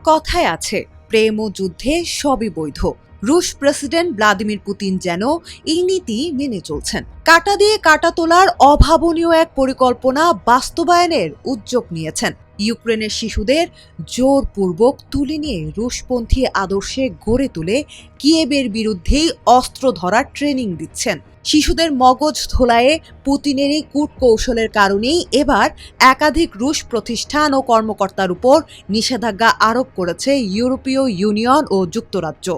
কথায় আছে, প্রেম ও যুদ্ধে সবই বৈধ। রুশ প্রেসিডেন্ট ভ্লাদিমির পুতিন যেন এই নীতি মেনে চলছেন। কাঁটা দিয়ে কাঁটা তোলার অভাবনীয় এক পরিকল্পনা বাস্তবায়নের উদ্যোগ নিয়েছেন। ইউক্রেনের শিশুদের জোরপূর্বক তুলে নিয়ে রুশপন্থী আদর্শে গড়ে তুলে কিয়েভের বিরুদ্ধেই অস্ত্র ধরার ট্রেনিং দিচ্ছেন। শিশুদের মগজ ধোলায়ে পুতিনের এই কূটকৌশলের কারণেই এবার একাধিক রুশ প্রতিষ্ঠান ও কর্মকর্তার উপর নিষেধাজ্ঞা আরোপ করেছে ইউরোপীয় ইউনিয়ন ও যুক্তরাজ্য।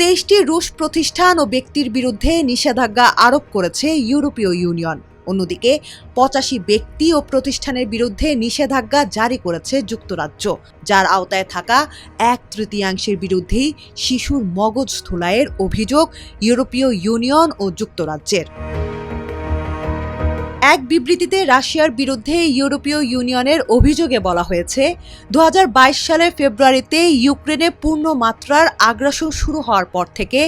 23টি রুশ প্রতিষ্ঠান ও ব্যক্তির বিরুদ্ধে নিষেধাজ্ঞা আরোপ করেছে ইউরোপীয় ইউনিয়ন। অন্যদিকে 85 ব্যক্তি ও প্রতিষ্ঠানের বিরুদ্ধে নিষেধাজ্ঞা জারি করেছে যুক্তরাজ্য, যার আওতায় থাকা 1/3 বিরুদ্ধেই শিশুর মগজ ধোলাইয়ের অভিযোগ ইউরোপীয় ইউনিয়ন ও যুক্তরাজ্যের। এক বিবৃতিতে রাশিয়ার বিরুদ্ধে ইউরোপীয় ইউনিয়নের অভিযোগে বলা হয়েছে, 2022 সালের ফেব্রুয়ারিতে ইউক্রেনে পূর্ণ মাত্রার আগ্রাসন শুরু হওয়ার পর থেকে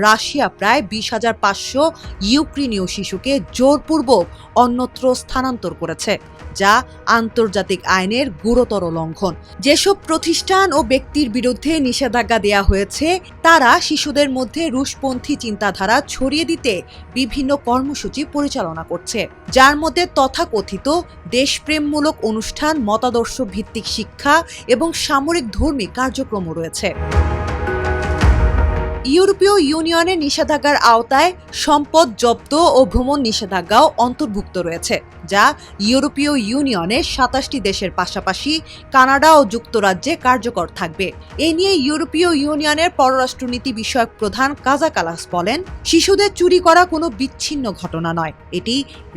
রাশিয়া প্রায় 20,500 ইউক্রেনীয় শিশুকে জোরপূর্বক অন্যত্র স্থানান্তর করেছে, যা আন্তর্জাতিক আইনের গুরুতর লঙ্ঘন। যেসব প্রতিষ্ঠান ও ব্যক্তির বিরুদ্ধে নিষেধাজ্ঞা দেওয়া হয়েছে, তারা শিশুদের মধ্যে রুশপন্থী চিন্তাধারা ছড়িয়ে দিতে বিভিন্ন কর্মসূচি পরিচালনা করছে, যার মধ্যে তথাকথিত দেশপ্রেমমূলক অনুষ্ঠান, মতাদর্শ ভিত্তিক শিক্ষা এবং সামরিক ধর্মী কার্যক্রমও রয়েছে। ইউরোপীয় ইউনিয়নের নিষেধাজ্ঞার আওতায় সম্পদ জব্দ ও ভ্রমণ নিষেধাজ্ঞাও অন্তর্ভুক্ত রয়েছে, যা ইউরোপীয় ইউনিয়নের 27টি দেশের পাশাপাশি কানাডা ও যুক্তরাজ্যে কার্যকর থাকবে। এ নিয়ে ইউরোপীয় ইউনিয়নের পররাষ্ট্রনীতি বিষয়ক প্রধান কাজা কালাস বলেন, শিশুদের চুরি করা কোনো বিচ্ছিন্ন ঘটনা নয়, এটি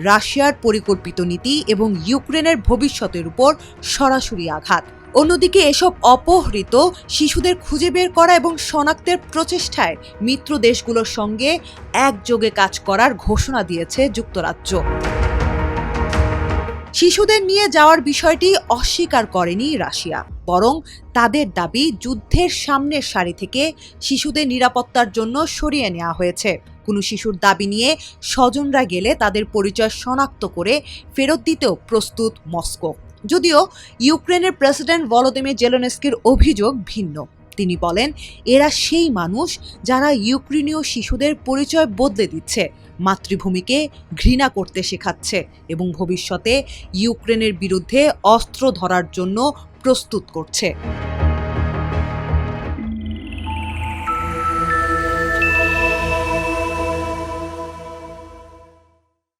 রাশিয়ার পরিকল্পিত নীতি এবং ইউক্রেনের ভবিষ্যতের উপর সরাসরি আঘাত। অন্যদিকে এসব অপহৃত শিশুদের খুঁজে বের করা এবং শনাক্তের প্রচেষ্টায় মিত্র দেশগুলোর সঙ্গে একযোগে কাজ করার ঘোষণা দিয়েছে যুক্তরাজ্য। শিশুদের নিয়ে যাওয়ার বিষয়টি অস্বীকার করেনি রাশিয়া, বরং তাদের দাবি যুদ্ধের সামনের সারি থেকে শিশুদের নিরাপত্তার জন্য সরিয়ে নেওয়া হয়েছে। কোনো শিশুর দাবি নিয়ে স্বজনরা গেলে তাদের পরিচয় শনাক্ত করে ফেরত দিতেও প্রস্তুত মস্কো। যদিও ইউক্রেনের প্রেসিডেন্ট ভলোদিমির জেলেনস্কির অভিযোগ ভিন্ন। তিনি বলেন, এরা সেই মানুষ যারা ইউক্রেনীয় শিশুদের পরিচয় বদলে দিচ্ছে, মাতৃভূমিকে ঘৃণা করতে শেখাচ্ছে এবং ভবিষ্যতে ইউক্রেনের বিরুদ্ধে অস্ত্র ধরার জন্য প্রস্তুত করছে।